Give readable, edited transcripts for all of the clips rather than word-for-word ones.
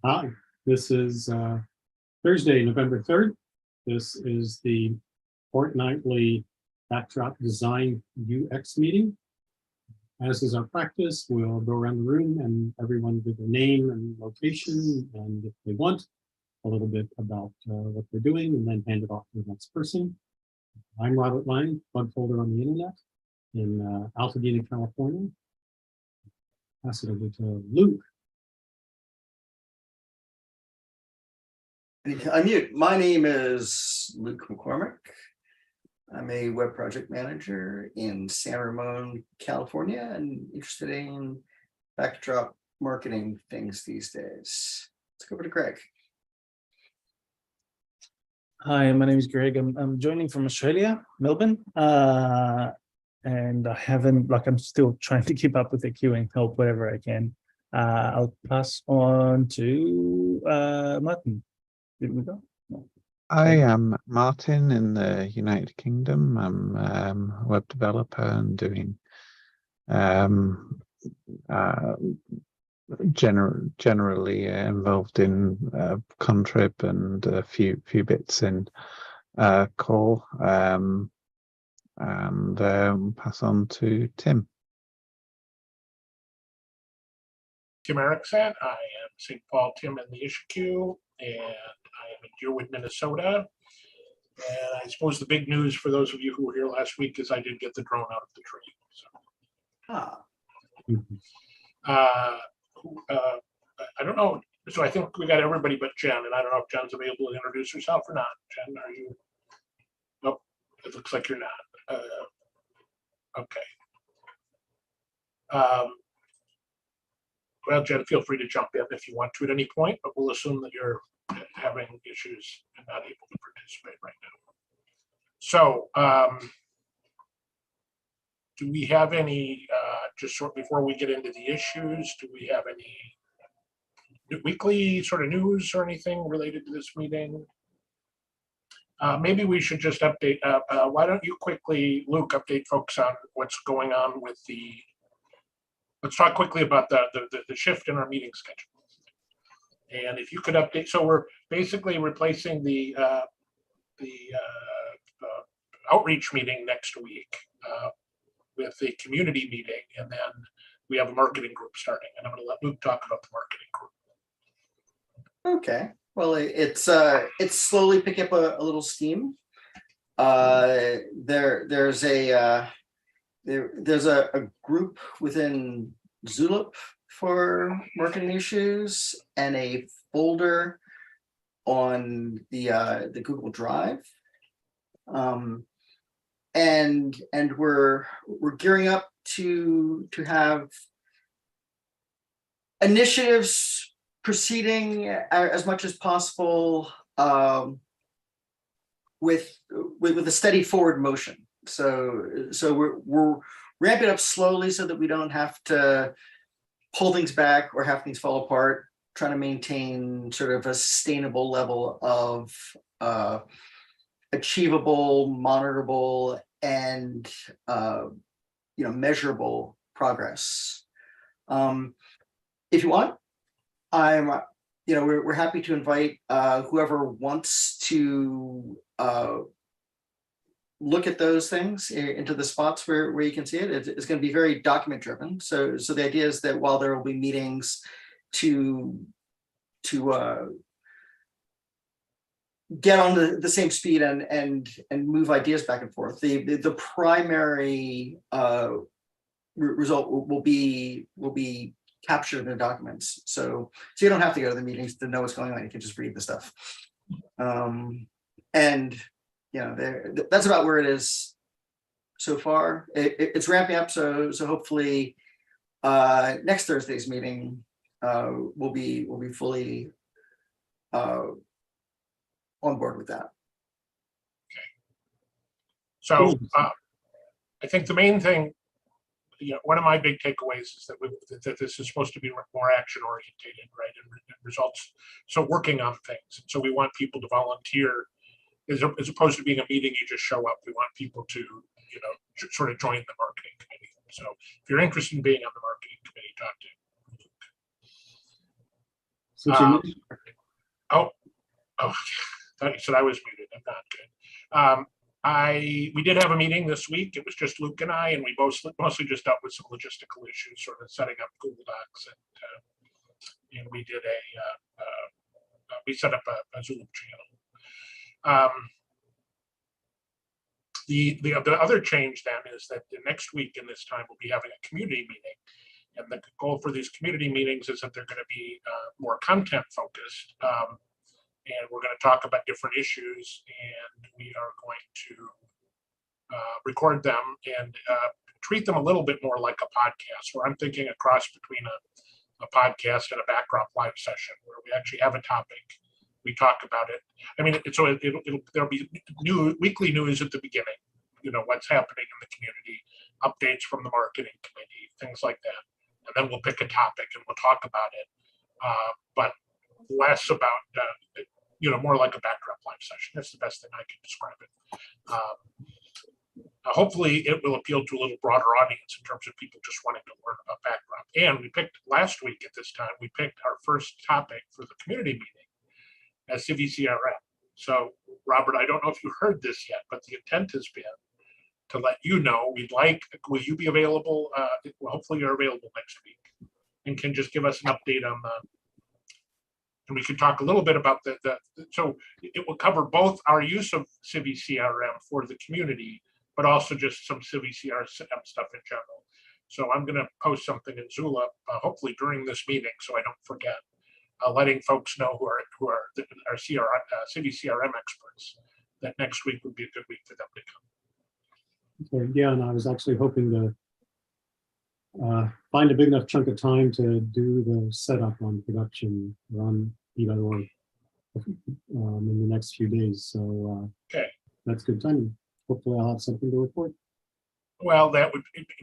Hi, this is Thursday, November 3rd. This is the fortnightly Backdrop Design UX meeting. As is our practice, we'll go around the room and everyone give their name and location, and if they want, a little bit about what they're doing, and then hand it off to the next person. I'm Robert Lang, bug folder on the internet in Altadena, California. Pass it over to Luke. Unmute. My name is Luke McCormick. I'm a web project manager in San Ramon, California, and interested in backdrop marketing things these days. Let's go over to Greg. Hi, my name is Greg. I'm joining from Australia, Melbourne, and I haven't, I'm still trying to keep up with the queue and help wherever I can. I'll pass on to Martin. Did we go? No. I am Martin in the United Kingdom. I'm a web developer and doing generally involved in Contrib and a few bits in Core, and pass on to Tim. Tim Erickson. I am St. Paul Tim in the Ishq, and I am in Deerwood, Minnesota. And I suppose the big news for those of you who were here last week is I did get the drone out of the tree. So. I don't know. So I think we got everybody but Jen, and I don't know if Jen's available to introduce herself or not. Jen, are you? Nope. It looks like you're not. Okay. Well, Jen, feel free to jump in if you want to at any point, but we'll assume that you're having issues and not able to participate right now. So, do we have any, just short before we get into the issues, do we have any weekly sort of news or anything related to this meeting? Maybe we should just update, why don't you quickly, Luke, update folks on what's going on with the, let's talk quickly about the shift in our meeting schedule. And if you could update, so we're basically replacing the outreach meeting next week with the community meeting, and then we have a marketing group starting, and I'm going to let Luke talk about the marketing group. Okay. Well, it's slowly picking up a little steam. There's a group within Zulip for marketing issues and a folder on the Google Drive, and we're gearing up to have initiatives proceeding as much as possible with a steady forward motion. So we're ramping up slowly so that we don't have to pull things back or have things fall apart, trying to maintain sort of a sustainable level of achievable, monitorable, and measurable progress. If you want, we're happy to invite whoever wants to look at those things into the spots where you can see it. It's going to be very document driven. So the idea is that while there will be meetings to get on the same speed and move ideas back and forth, the primary result will be captured in the documents. So you don't have to go to the meetings to know what's going on. You can just read the stuff. And that's about where it is so far. It's ramping up, so hopefully next Thursday's meeting will be fully on board with that. Okay. So I think the main thing, one of my big takeaways is that this is supposed to be more action oriented, right, and results. So working on things. So we want people to volunteer, as opposed to being a meeting you just show up. We want people to, sort of join the marketing committee. So if you're interested in being on the marketing committee, talk to Luke. Since you Um, mentioned- Oh, thought you said I was muted. I'm not good. We did have a meeting this week. It was just Luke and I, and we mostly just dealt with some logistical issues, sort of setting up Google Docs, and we did we set up a Zoom channel. The other change then is that the next week in this time we'll be having a community meeting, and the goal for these community meetings is that they're going to be more content focused. And we're going to talk about different issues, and we are going to record them and treat them a little bit more like a podcast, where I'm thinking a cross between a podcast and a backdrop live session, where we actually have a topic, we talk about it. I mean, there'll be weekly news at the beginning, what's happening in the community, updates from the marketing committee, things like that, and then we'll pick a topic and we'll talk about it, but less about more like a backdrop live session. That's the best thing I can describe it. Hopefully it will appeal to a little broader audience in terms of people just wanting to learn about backdrop. And we picked last week at this time, we picked our first topic for the community meeting as CiviCRM. So Robert, I don't know if you heard this yet, but the intent has been to let you know, will you be available? Hopefully you're available next week and can just give us an update on and we can talk a little bit about so it will cover both our use of CiviCRM for the community, but also just some CiviCRM stuff in general. So I'm going to post something in Zula, hopefully during this meeting, so I don't forget, letting folks know who are our CiviCRM experts that next week would be a good week for them to come. Okay, yeah, and I was actually hoping to find a big enough chunk of time to do the setup on production on Viva.org in the next few days. So Okay. That's good timing. Hopefully I'll have something to report. Well, it'd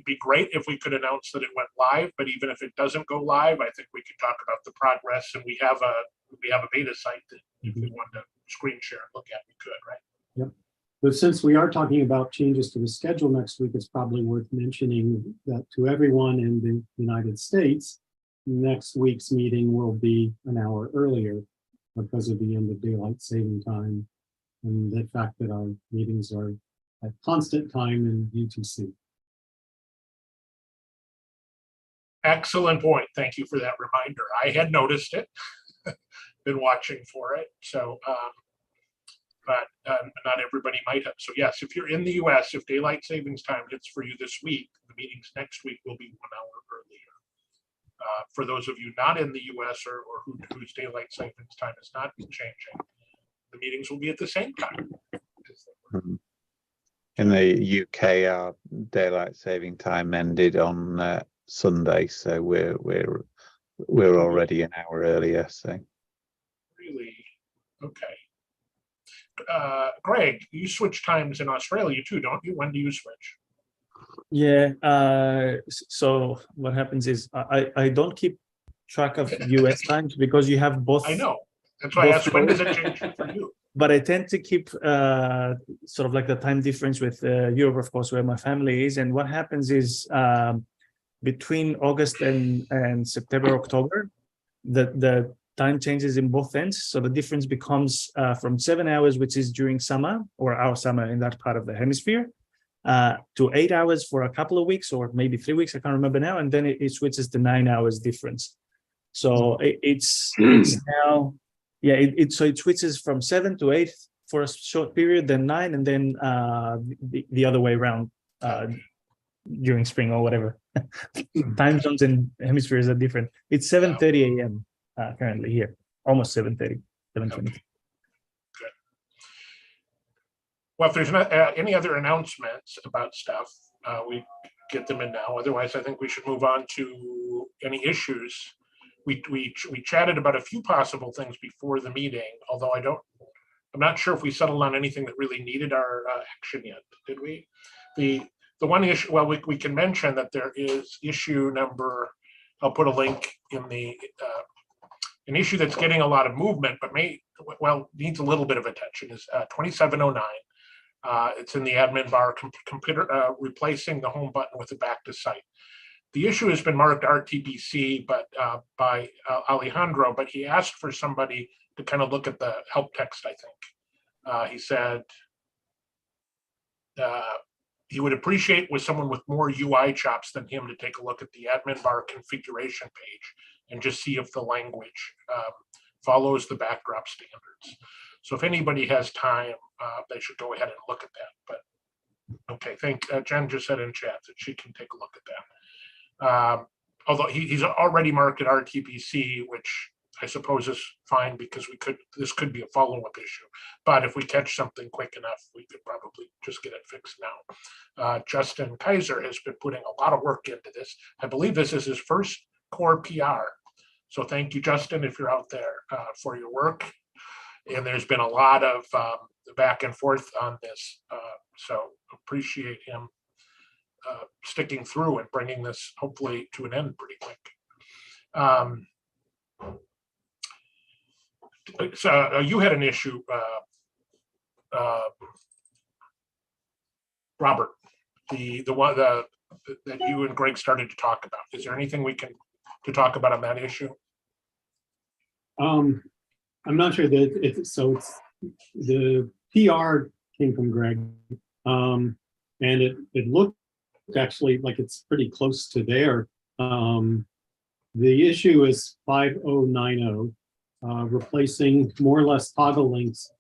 be great if we could announce that it went live, but even if it doesn't go live, I think we can talk about the progress, and we have a beta site that if we wanted to screen share and look at, we could, right? Yep. But since we are talking about changes to the schedule next week, it's probably worth mentioning that to everyone in the United States, next week's meeting will be an hour earlier because of the end of daylight saving time and the fact that our meetings are at constant time in UTC. Excellent point. Thank you for that reminder. I had noticed it, been watching for it. So, but not everybody might have. So yes, if you're in the US, if daylight savings time hits for you this week, the meetings next week will be 1 hour earlier. For those of you not in the US or whose daylight savings time is not changing, the meetings will be at the same time. In the UK, our daylight saving time ended on Sunday, so we're already an hour earlier. So Really? Okay. Greg, you switch times in Australia too, don't you? When do you switch? Yeah. So what happens is I don't keep track of US times because you have both. I know. That's why I both asked, when does it change for you? But I tend to keep sort of like the time difference with Europe, of course, where my family is. And what happens is between August and September, October, the time changes in both ends. So the difference becomes from 7 hours, which is during summer or our summer in that part of the hemisphere, to 8 hours for a couple of weeks or maybe 3 weeks. I can't remember now. And then it switches to 9 hours difference. So it's now. Yeah, so it switches from 7 to 8 for a short period, then 9, and then the other way around during spring or whatever. Time zones and hemispheres are different. It's 7:30 a.m. Currently here, almost 7:30, 7:20. Okay. Good. Well, if there's not any other announcements about stuff, we get them in now. Otherwise, I think we should move on to any issues. We chatted about a few possible things before the meeting, although I'm not sure if we settled on anything that really needed our action yet, did we? The one issue, well, we can mention that there is issue number, I'll put a link in an issue that's getting a lot of movement, but needs a little bit of attention, is 2709. It's in the admin bar, replacing the home button with a back to site. the issue has been marked RTBC, but by Alejandro, but he asked for somebody to kind of look at the help text, I think. He said he would appreciate with someone with more UI chops than him to take a look at the admin bar configuration page and just see if the language follows the backdrop standards. So if anybody has time, they should go ahead and look at that. But okay, Jen just said in chat that she can take a look at that. Although he's already marked at RTBC, which I suppose is fine because this could be a follow-up issue. But if we catch something quick enough, we could probably just get it fixed now. Justin Kaiser has been putting a lot of work into this. I believe this is his first core PR. So thank you, Justin, if you're out there, for your work. And there's been a lot of back and forth on this. So appreciate him sticking through and bringing this hopefully to an end pretty quick. So you had an issue, Robert, the one that you and Greg started to talk about. Is there anything we can to talk about on that issue? I'm not sure that it's the PR came from Greg, and it looked actually like it's pretty close to there. The issue is 5090, replacing more or less toggle links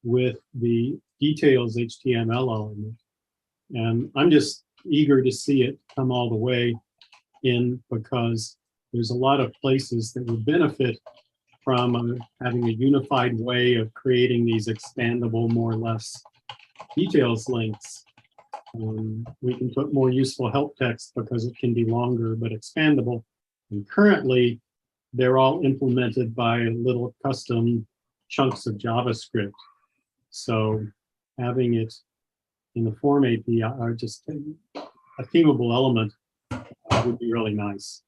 with the details HTML element. And I'm just eager to see it come all the way in because there's a lot of places that would benefit from having a unified way of creating these expandable, more or less details links. We can put more useful help text because it can be longer but expandable. And currently, they're all implemented by little custom chunks of JavaScript. So having it in the form API or just a themable element would be really nice.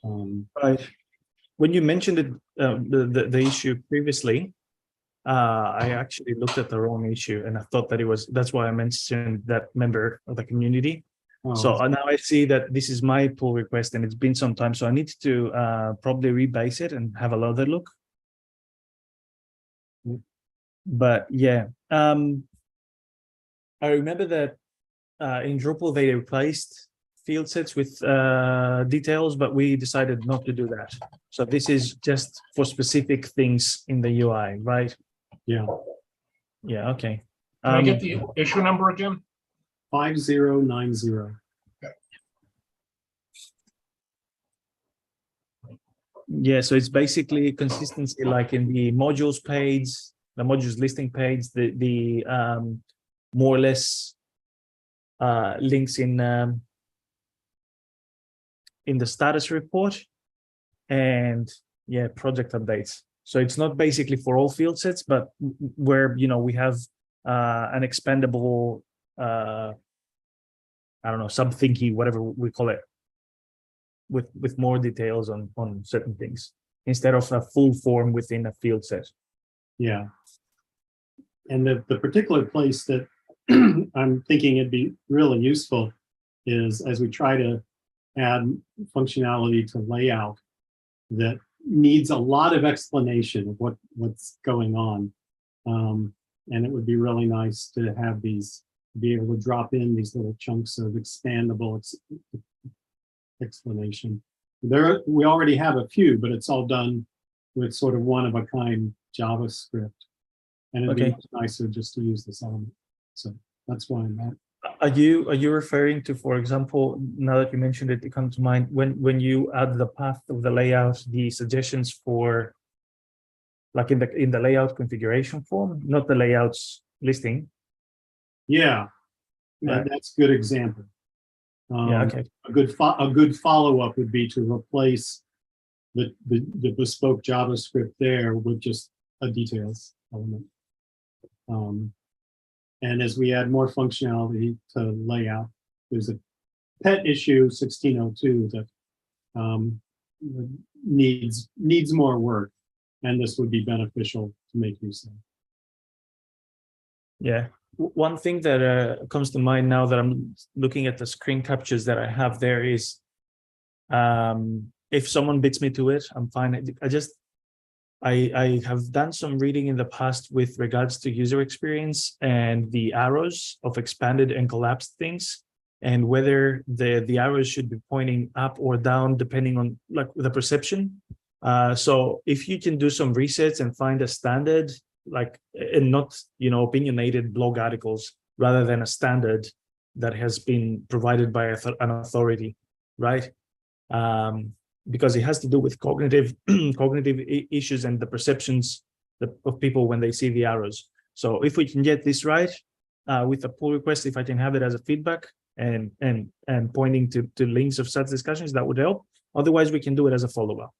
Right. When you mentioned it, the issue previously, I actually looked at the wrong issue and I thought that that's why I mentioned that member of the community. So now I see that this is my pull request and it's been some time. So I need to probably rebase it and have another look. But yeah, I remember that in Drupal, they replaced field sets with details, but we decided not to do that. So this is just for specific things in the UI, right? Yeah. Yeah, okay. Can I get the issue number again? 5090. Yeah, so it's basically consistency like in the modules page, the modules listing page, the more or less links in the status report and yeah, project updates. So it's not basically for all field sets, but where, you know, we have an expandable, I don't know, some thingy, whatever we call it, with more details on certain things instead of a full form within a field set. Yeah. And the particular place that I'm thinking it'd be really useful is as we try to add functionality to layout that needs a lot of explanation of what's going on. And it would be really nice to have these, be able to drop in these little chunks of expandable explanation. We already have a few, but it's all done with sort of one-of-a-kind JavaScript. And it'd be nicer just to use this element. So that's why I'm at. Are you referring to, for example, now that you mentioned it, it comes to mind when you add the path of the layout, the suggestions for, like in the layout configuration form, not the layouts listing. Yeah, Right. that's a good example. Yeah, okay. A good follow-up would be to replace the bespoke JavaScript there with just a details element. And as we add more functionality to layout, there's a pet issue 1602 that needs more work, and this would be beneficial to make use of. Yeah. One thing that comes to mind now that I'm looking at the screen captures that I have there is If someone beats me to it, I'm fine. I have done some reading in the past with regards to user experience and the arrows of expanded and collapsed things, and whether the arrows should be pointing up or down depending on like the perception. So if you can do some research and find a standard, like, and not, opinionated blog articles, rather than a standard that has been provided by an authority, right? Because it has to do with cognitive issues and the perceptions of people when they see the arrows. So if we can get this right, with a pull request, if I can have it as a feedback and pointing to links of such discussions, that would help. Otherwise, we can do it as a follow-up.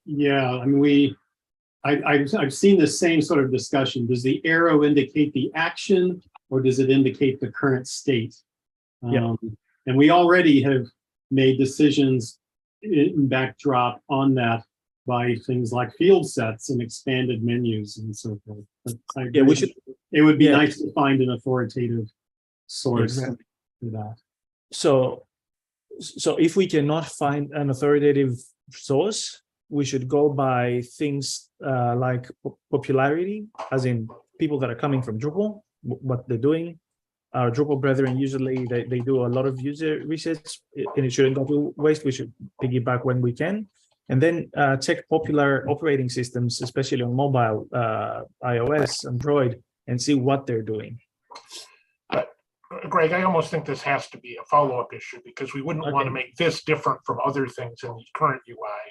Yeah, I mean, I've seen the same sort of discussion. Does the arrow indicate the action, or does it indicate the current state? Yeah. And we already have made decisions in Backdrop on that by things like field sets and expanded menus and so forth. But I Yeah, we agree. should. It would be Yeah. nice to find an authoritative source Exactly. for that. So if we cannot find an authoritative source, we should go by things like popularity, as in people that are coming from Drupal, what they're doing. Our Drupal brethren, usually they do a lot of user research, and it shouldn't go to waste. We should piggyback when we can. And then check popular operating systems, especially on mobile, iOS, Android, and see what they're doing. Greg, I almost think this has to be a follow-up issue, because we wouldn't want to Okay. make this different from other things in the current UI.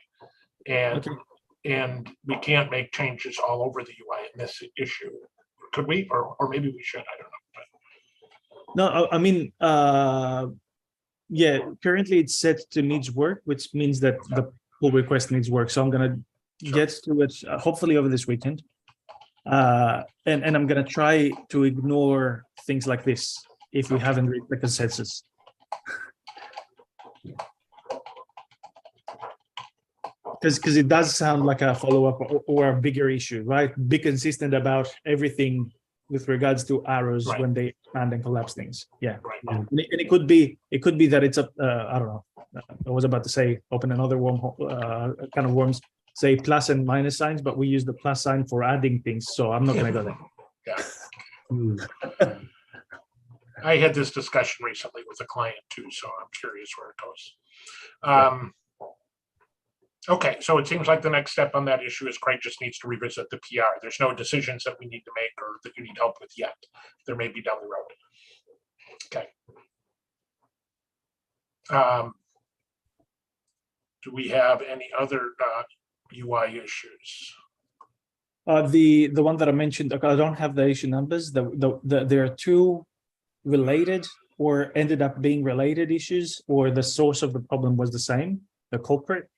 And we can't make changes all over the UI in this issue. Could we? Or maybe we should, I don't know. But No, I mean, yeah, currently it's set to needs work, which means that the pull request needs work. So I'm gonna get to it hopefully over this weekend. And I'm gonna try to ignore things like this if we haven't reached the consensus. Because it does sound like a follow-up or a bigger issue, right? Be consistent about everything with regards to arrows Right. when they expand and collapse things. Yeah. right. And it could be that it's a I don't know. I was about to say open another wormhole, kind of worms, say plus and minus signs, but we use the plus sign for adding things, so I'm not going to go there. Yeah. Hmm. I had this discussion recently with a client too, so I'm curious where it goes. Okay, so it seems like the next step on that issue is Craig just needs to revisit the PR. There's no decisions that we need to make or that you need help with yet. There may be down the road. Okay. Do we have any other UI issues? The one that I mentioned, I don't have the issue numbers. There are two related or ended up being related issues, or the source of the problem was the same, the culprit.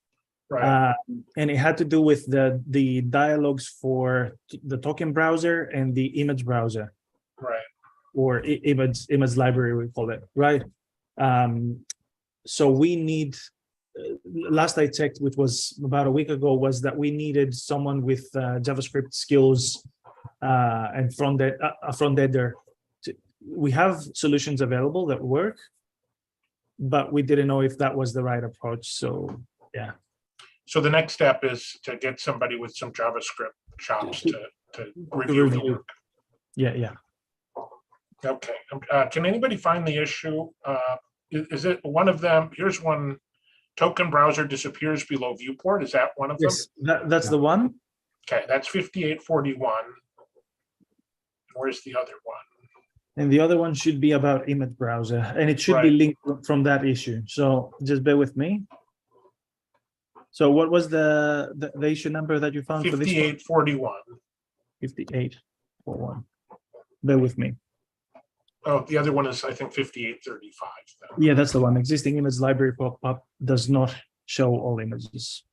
Right. And it had to do with the dialogues for the token browser and the image browser, Right. or image library, we call it, right? So we need, last I checked, which was about a week ago, was that we needed someone with JavaScript skills and a front-ender. We have solutions available that work, but we didn't know if that was the right approach. So yeah. So the next step is to get somebody with some JavaScript chops to review the work. Yeah. Okay. Can anybody find the issue? Is it one of them? Here's one. Token browser disappears below viewport. Is that one of them? Yes, that's the one. Okay, that's 5841. Where's the other one? And the other one should be about image browser, and it should be Right. linked from that issue. So just bear with me. So what was the issue number that you found for this one? 5841. 5841. Bear with me. Oh, the other one is, I think, 5835. then. Yeah, that's the one. Existing image library pop-up does not show all images.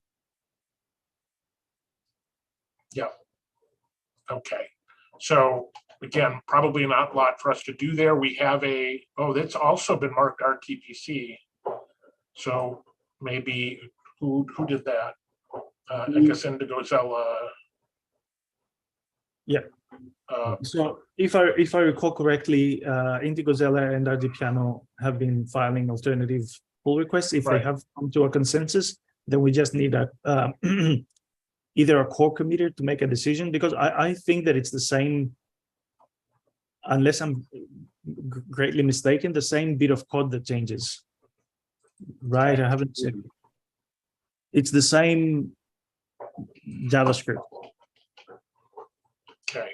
Yeah. Okay. So again, probably not a lot for us to do there. We have that's also been marked RTPC. So maybe who did that? I guess Indigozella. Yeah. So if I recall correctly, Indigozella and RDPiano have been filing alternative pull requests. If they Right. have come to a consensus, then we just need a either a core committee to make a decision, because I think that it's the same, unless I'm greatly mistaken, the same bit of code that changes. Right, I haven't checked. It's the same JavaScript. Okay.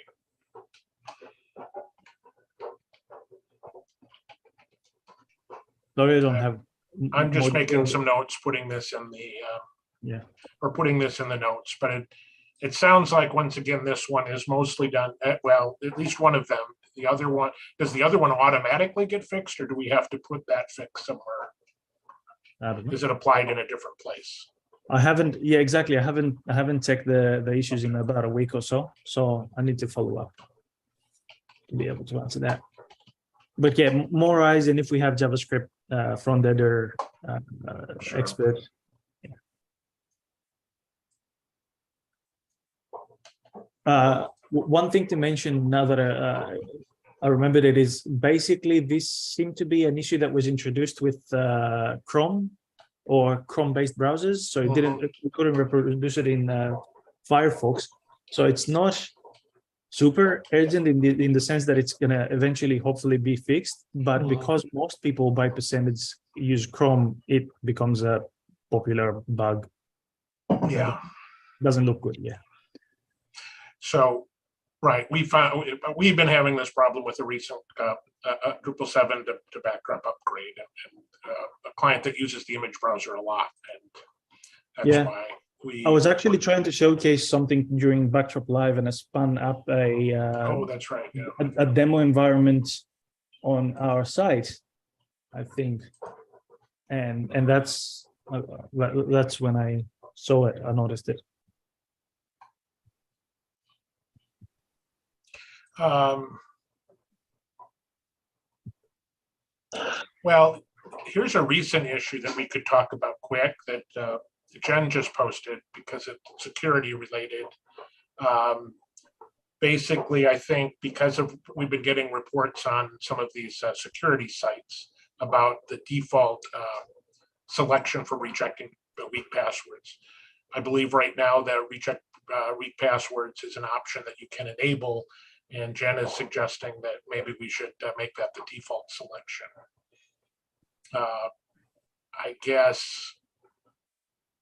Sorry, I don't have. I'm just more making detail. some notes, putting this in the, Yeah. or putting this in the notes, but it sounds like, once again, this one is mostly done, well, at least one of them. The other one, does the other one automatically get fixed, or do we have to put that fix somewhere? I don't know. Is it applied in a different place? I haven't. Yeah, exactly. I haven't checked the issues in about a week or so. So I need to follow up to be able to answer that. But yeah, more eyes, and if we have JavaScript from the other Sure. expert. One thing to mention now that I remember it is basically this seemed to be an issue that was introduced with Chrome or Chrome-based browsers, so it didn't, we couldn't reproduce it in Firefox. So it's not super urgent in the sense that it's gonna eventually hopefully be fixed, but because most people by percentage use Chrome, it becomes a popular bug. Yeah. Doesn't look good. Yeah. So, right, we've been having this problem with a recent Drupal 7 to backdrop upgrade, and a client that uses the image browser a lot, and that's why I was actually trying to showcase something during Backdrop Live, and I spun up oh, that's right. Yeah. a demo environment on our site, I think, and that's when I saw it. I noticed it. Well, here's a recent issue that we could talk about quick that Jen just posted because it's security related. Basically, I think because we've been getting reports on some of these security sites about the default selection for rejecting weak passwords. I believe right now that reject weak passwords is an option that you can enable, and Jen is suggesting that maybe we should make that the default selection. I guess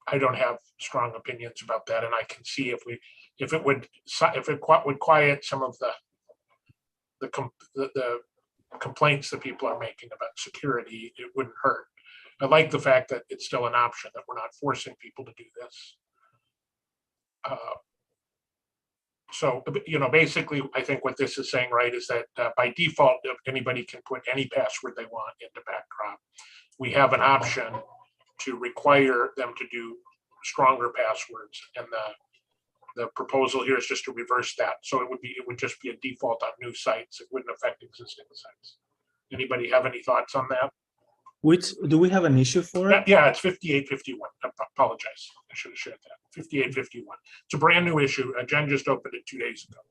I don't have strong opinions about that, and I can see if it would quiet some of the complaints that people are making about security, it wouldn't hurt. I like the fact that it's still an option, that we're not forcing people to do this. So, basically, I think what this is saying, right, is that by default, anybody can put any password they want into Backdrop. We have an option to require them to do stronger passwords, and the proposal here is just to reverse that. So it would just be a default on new sites. It wouldn't affect existing sites. Anybody have any thoughts on that? Do we have an issue for it? Yeah, it's 5851. I apologize. I should have shared that. 5851. It's a brand new issue. Jen just opened it 2 days ago.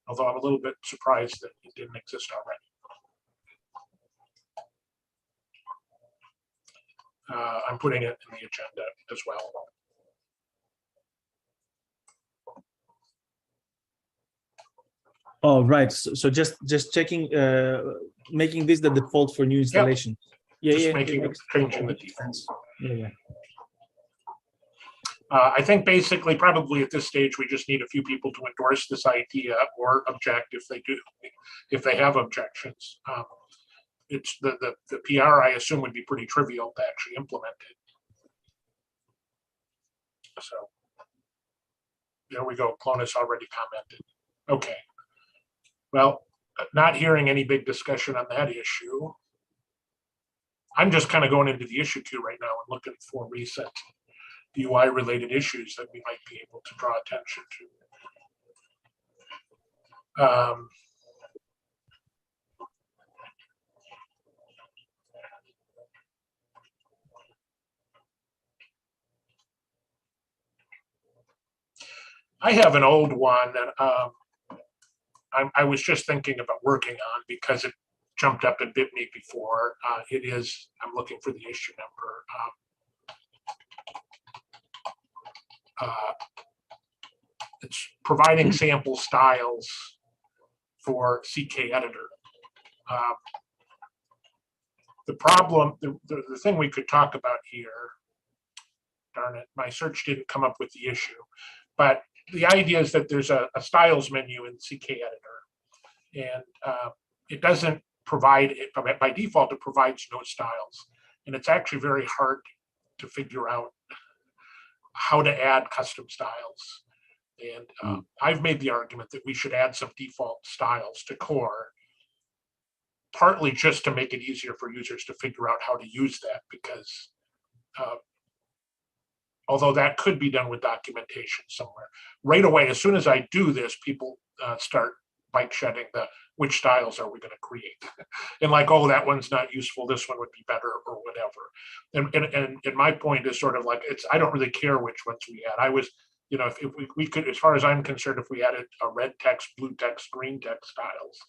Although I'm a little bit surprised that it didn't exist already. I'm putting it in the agenda as well. Oh, right. So just checking, making this the default for new installation. Just Yeah, changing the default. Yeah. I think basically, probably at this stage, we just need a few people to endorse this idea or object if they have objections. It's the PR, I assume, would be pretty trivial to actually implement it. So there we go. Clonus already commented. Okay. Well, not hearing any big discussion on that issue. I'm just kind of going into the issue queue right now and looking for recent UI related issues that we might be able to draw attention to. I have an old one that I was just thinking about working on because jumped up and bit me before. It is, I'm looking for the issue number. It's providing sample styles for CK Editor. The problem, the thing we could talk about here, darn it, my search didn't come up with the issue, but the idea is that there's a styles menu in CK Editor, and it doesn't provide it by default. It provides no styles, and it's actually very hard to figure out how to add custom styles. And I've made the argument that we should add some default styles to core, partly just to make it easier for users to figure out how to use that, because although that could be done with documentation somewhere, right away, as soon as I do this, people start bike shedding which styles are we going to create, and like, oh, that one's not useful, this one would be better, or whatever. And my point is sort of like, I don't really care which ones we add. I was, if we could, as far as I'm concerned, if we added a red text, blue text, green text styles,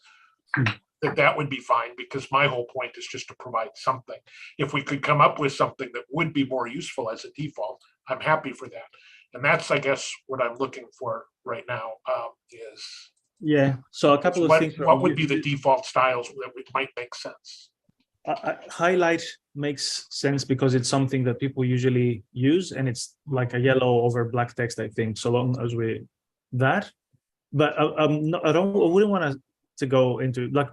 that would be fine, because my whole point is just to provide something. If we could come up with something that would be more useful as a default, I'm happy for that. And that's, I guess, what I'm looking for right now, is so a couple of things. What would be the default styles that might make sense? Highlight makes sense because it's something that people usually use, and it's like a yellow over black text, I think, so long as we that. But I wouldn't want to go into, like,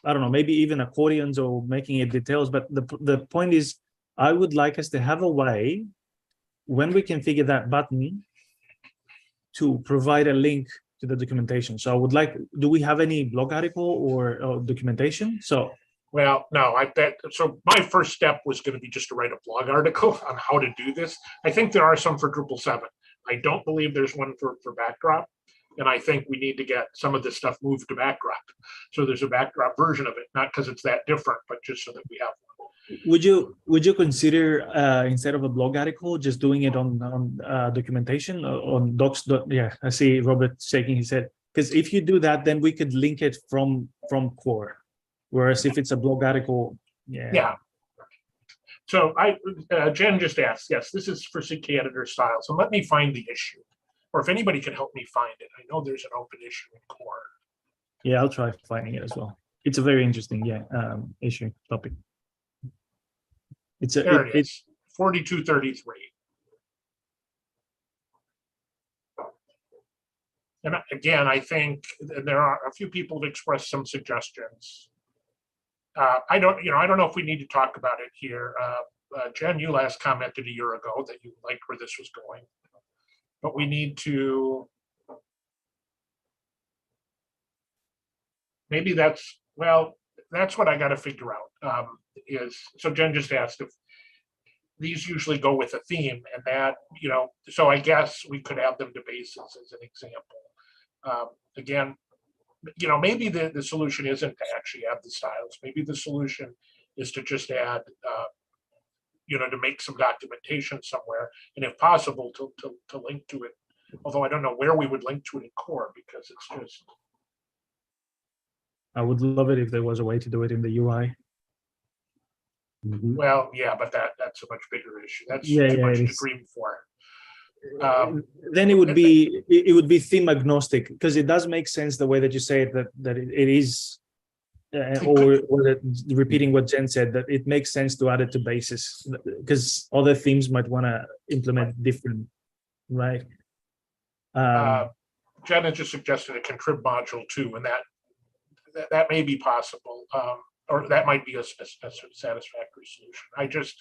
I don't know, maybe even accordions or making it details. But the point is, I would like us to have a way when we configure that button to provide a link to the documentation. So I would like, do we have any blog article or documentation? So, well, no, I bet. So my first step was going to be just to write a blog article on how to do this. I think there are some for Drupal 7. I don't believe there's one for Backdrop. And I think we need to get some of this stuff moved to Backdrop. So there's a Backdrop version of it, not because it's that different, but just so that we have one. Would you consider instead of a blog article, just doing it on documentation on docs? Yeah, I see Robert shaking his head, because if you do that, then we could link it from core. Whereas if it's a blog article, yeah. So Jen just asked, yes, this is for CK Editor styles. So let me find the issue, or if anybody can help me find it. I know there's an open issue in core. Yeah, I'll try finding it as well. It's a very interesting issue topic. It's 4233. And again, I think there are a few people have expressed some suggestions. I don't know if we need to talk about it here. Jen, you last commented a year ago that you liked where this was going, but we need to. Maybe that's what I got to figure out. So Jen just asked if these usually go with a theme, and that, so I guess we could add them to bases as an example. Again, maybe the solution isn't to actually add the styles. Maybe the solution is to just add, to make some documentation somewhere, and if possible, to link to it. Although I don't know where we would link to it in core, because it's just. I would love it if there was a way to do it in the UI. Well, yeah, but that's a much bigger issue. That's too much to dream for. Then it would be theme agnostic, because it does make sense the way that you say it, that it is, or repeating what Jen said, that it makes sense to add it to bases, because other themes might want to implement different, right? Jen has just suggested a contrib module too, and that may be possible, or that might be a satisfactory solution.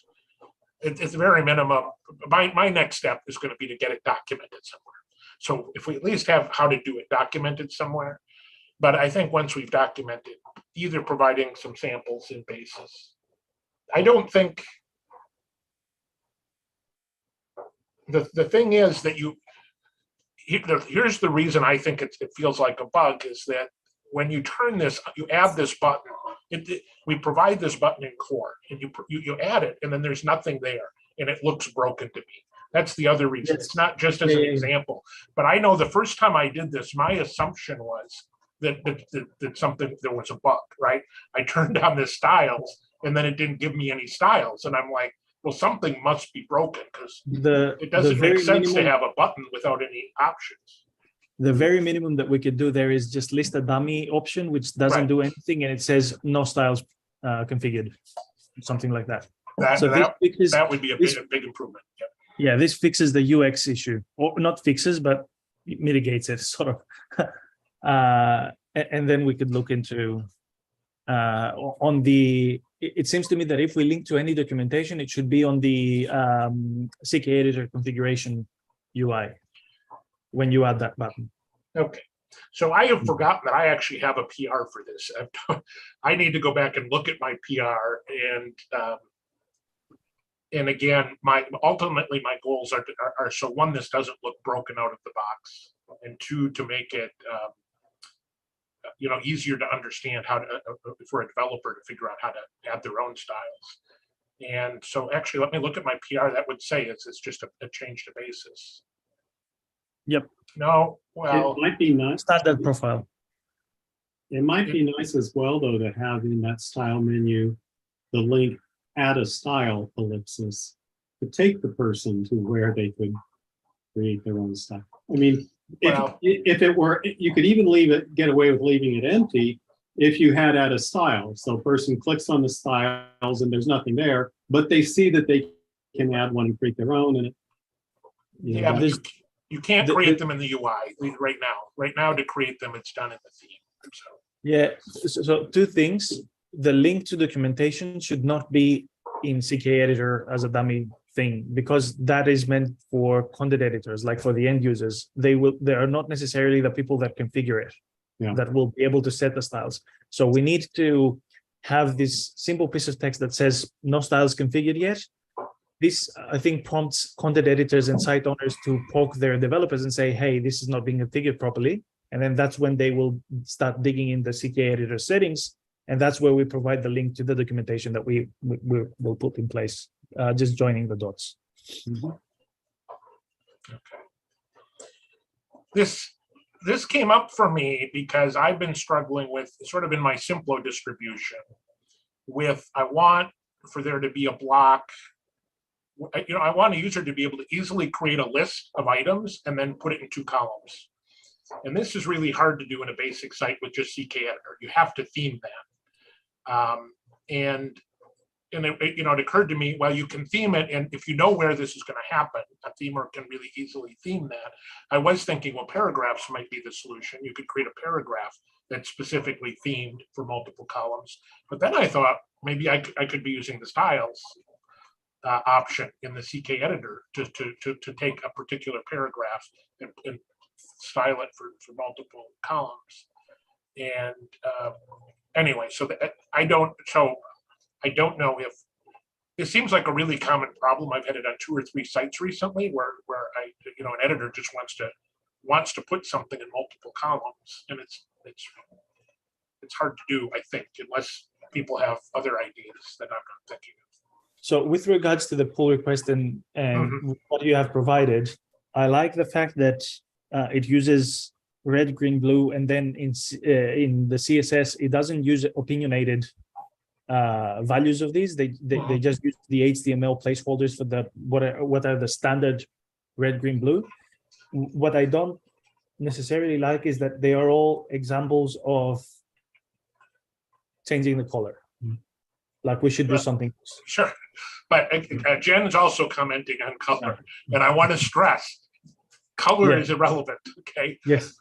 It's very minimum. My next step is going to be to get it documented somewhere. So if we at least have how to do it documented somewhere, but I think once we've documented, either providing some samples in basis, I don't think the thing is that here's the reason I think it feels like a bug, is that when you turn this, you add this button. We provide this button in core, and you add it, and then there's nothing there, and it looks broken to me. That's the other reason. It's not just as an example, but I know the first time I did this, my assumption was that something, there was a bug, right? I turned on the styles and then it didn't give me any styles. And I'm like, well, something must be broken because it doesn't make sense to have a button without any options. The very minimum that we could do there is just list a dummy option, which doesn't Right. do anything, and it says no styles configured, something like that. That, So this fixes, that would be a this- big improvement. Yep. yeah, this fixes the UX issue, or not fixes, but it mitigates it sort of. And then we could look into on the. It seems to me that if we link to any documentation, it should be on the CK editor configuration UI when you add that button. Okay. So I have forgotten that I actually have a PR for this. I need to go back and look at my PR and again, ultimately my goals are so one, this doesn't look broken out of the box, and two, to make it easier to understand how to for a developer to figure out how to add their own styles. And so actually, let me look at my PR. That would say it's just a change to basis. Yep. No, well, It might be nice. Standard profile. It might be nice as well, though, to have in that style menu, the link add a style ellipsis to take the person to where they could create their own style. I mean, Well- if it were, you could even get away with leaving it empty if you had add a style. So a person clicks on the styles and there's nothing there, but they see that they can add one and create their own, and yeah, but there's- you can't the- create them in the UI right now. Right now, to create them, it's done in the theme. So Yeah, so two things. The link to documentation should not be in CK editor as a dummy thing, because that is meant for content editors, like for the end users. They are not necessarily the people that configure it, Yeah. that will be able to set the styles. So we need to have this simple piece of text that says no styles configured yet. This, I think, prompts content editors and site owners to poke their developers and say, hey, this is not being configured properly. And then that's when they will start digging in the CK editor settings. And that's where we provide the link to the documentation that we will put in place, just joining the dots. this came up for me because I've been struggling with sort of in my Simplo distribution with, I want for there to be a block. I want a user to be able to easily create a list of items and then put it in 2 columns. And this is really hard to do in a basic site with just CK editor. You have to theme that. And it occurred to me, well, you can theme it, and if you know where this is going to happen, a themer can really easily theme that. I was thinking, well, paragraphs might be the solution. You could create a paragraph that's specifically themed for multiple columns. But then I thought maybe I could be using the styles option in the CK editor to take a particular paragraph and style it for multiple columns. And anyway, so I don't know if it seems like a really common problem. I've had it on 2 or 3 sites recently where an editor just wants to put something in multiple columns, and it's hard to do, I think, unless people have other ideas that I'm not thinking of. So with regards to the pull request and what you have provided, I like the fact that it uses red, green, blue, and then in the CSS, it doesn't use opinionated values of these. They just use the HTML placeholders for the what are the standard red, green, blue. What I don't necessarily like is that they are all examples of changing the color. Like we should do something. Sure, but Jen's also commenting on color, and I want to stress, color is irrelevant. Okay. Yes.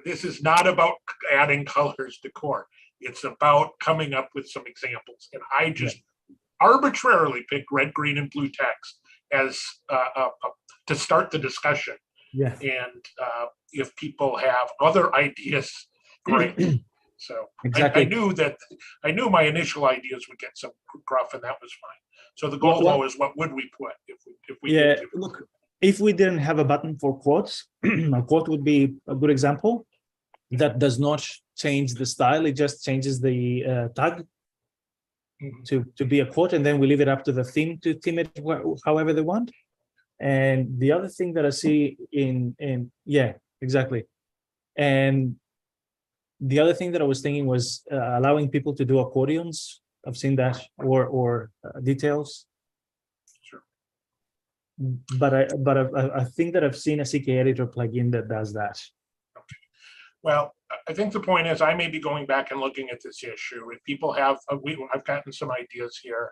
This is not about adding colors to core. It's about coming up with some examples, and I just arbitrarily picked red, green, and blue text as to start the discussion. Yeah. And if people have other ideas, great. So Exactly. I knew my initial ideas would get some gruff, and that was fine. So the goal though is, what would we put if we did do? Look, if we didn't have a button for quotes, a quote would be a good example. That does not change the style; it just changes the tag to be a quote, and then we leave it up to the theme to theme it however they want. And the other thing that I see exactly, and The other thing that I was thinking was allowing people to do accordions. I've seen that, or details. Sure. But I think that I've seen a CK editor plugin that does that. Well, I think the point is I may be going back and looking at this issue. If people have, I've gotten some ideas here.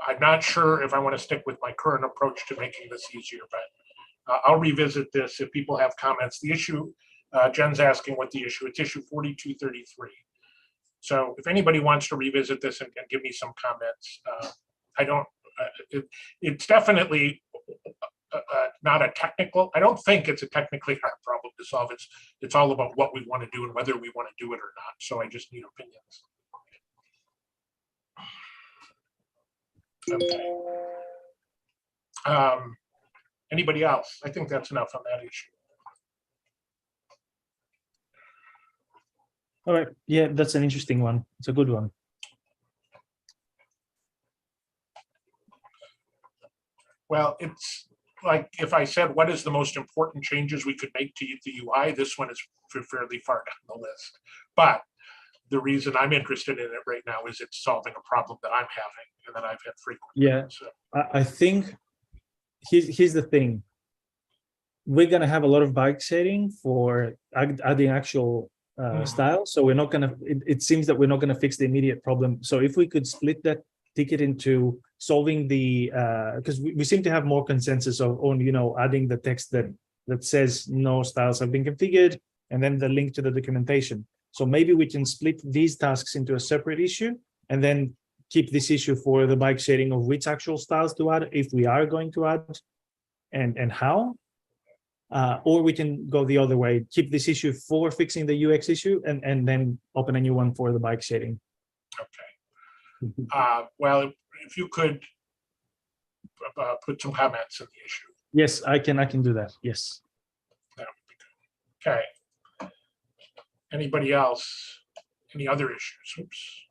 I'm not sure if I want to stick with my current approach to making this easier, but I'll revisit this if people have comments. The issue, Jen's asking what the issue, it's issue 4233. So if anybody wants to revisit this and give me some comments, I don't, it's definitely not a technical, I don't think it's a technically hard problem to solve. It's all about what we want to do and whether we want to do it or not. So I just need opinions. Okay. Anybody else? I think that's enough on that issue. All right. Yeah, that's an interesting one. It's a good one. Well, it's like if I said, what is the most important changes we could make to the UI? This one is fairly far down the list. But the reason I'm interested in it right now is it's solving a problem that I'm having and that I've had frequently. Yeah, so. I think here's the thing. We're going to have a lot of bike setting for adding actual style. So we're not going to, it seems that we're not going to fix the immediate problem. So if we could split that ticket into solving the, because we seem to have more consensus on, you know, adding the text that says no styles have been configured, and then the link to the documentation. So maybe we can split these tasks into a separate issue and then keep this issue for the bike sharing of which actual styles to add, if we are going to add, and how. Or we can go the other way, keep this issue for fixing the UX issue and then open a new one for the bike sharing. Okay. Well, if you could put some comments in the issue. Yes, I can do that. Yes. That would be good. Okay. Anybody else? Any other issues? Oops.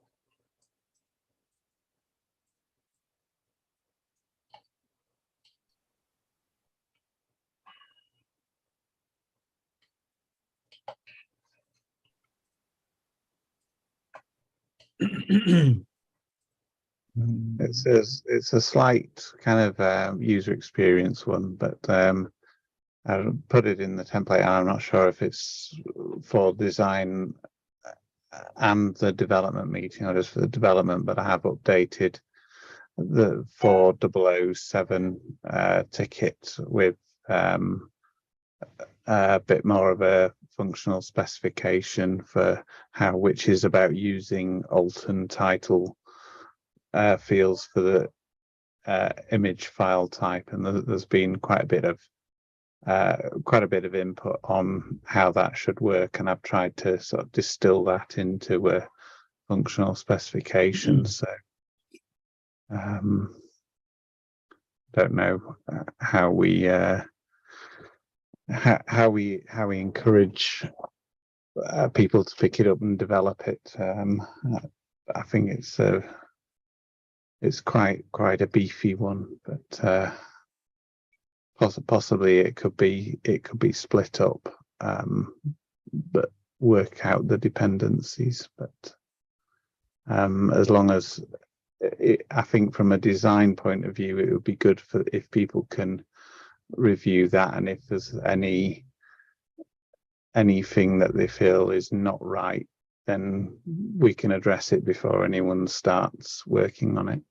It's a slight kind of user experience one, but I put it in the template, and I'm not sure if it's for design and the development meeting or just for the development, but I have updated the 4007 ticket with a bit more of a functional specification for how, which is about using Alton title fields for the image file type, and there's been quite a bit of input on how that should work, and I've tried to sort of distill that into a functional specification. So don't know how we encourage people to pick it up and develop it. I think it's quite a beefy one, but possibly it could be split up, but work out the dependencies. But as long as I think from a design point of view, it would be good for if people can review that, and if there's anything that they feel is not right, then we can address it before anyone starts working on it.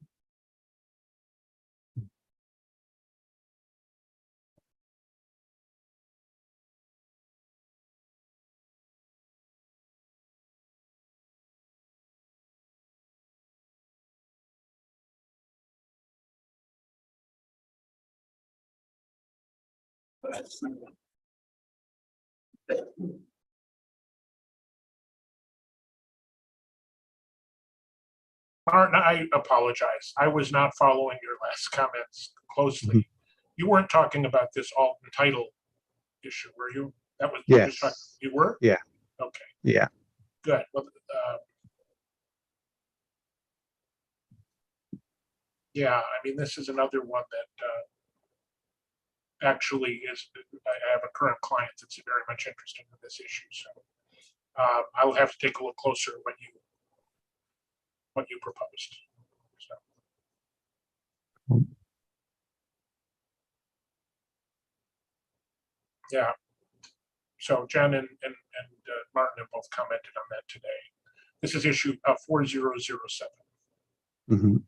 Martin, I apologize. I was not following your last comments closely. Mm-hmm. You weren't talking about this Alton title issue, were you? That was Yes. You were? Yeah. Okay. Yeah. Good. Well, yeah, I mean, this is another one that actually is. I have a current client that's very much interested in this issue, so I will have to take a look closer at what you proposed. So. Yeah. So Jen and Martin have both commented on that today. This is issue 4007. Mhm.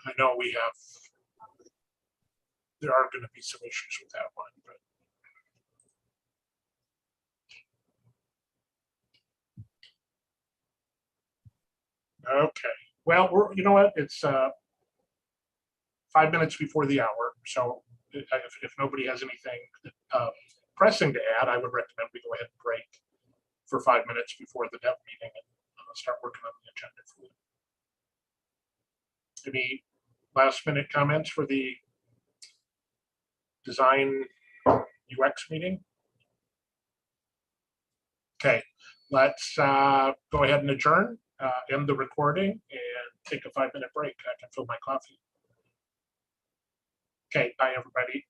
I know there are going to be some issues with that one, but okay. Well, you know what? It's 5 minutes before the hour, so if nobody has anything pressing to add, I would recommend we go ahead and break for 5 minutes before the dev meeting and start working on the agenda for it. Any last minute comments for the design UX meeting? Okay, let's go ahead and adjourn, end the recording, and take a 5-minute break. I can fill my coffee. Okay, bye everybody.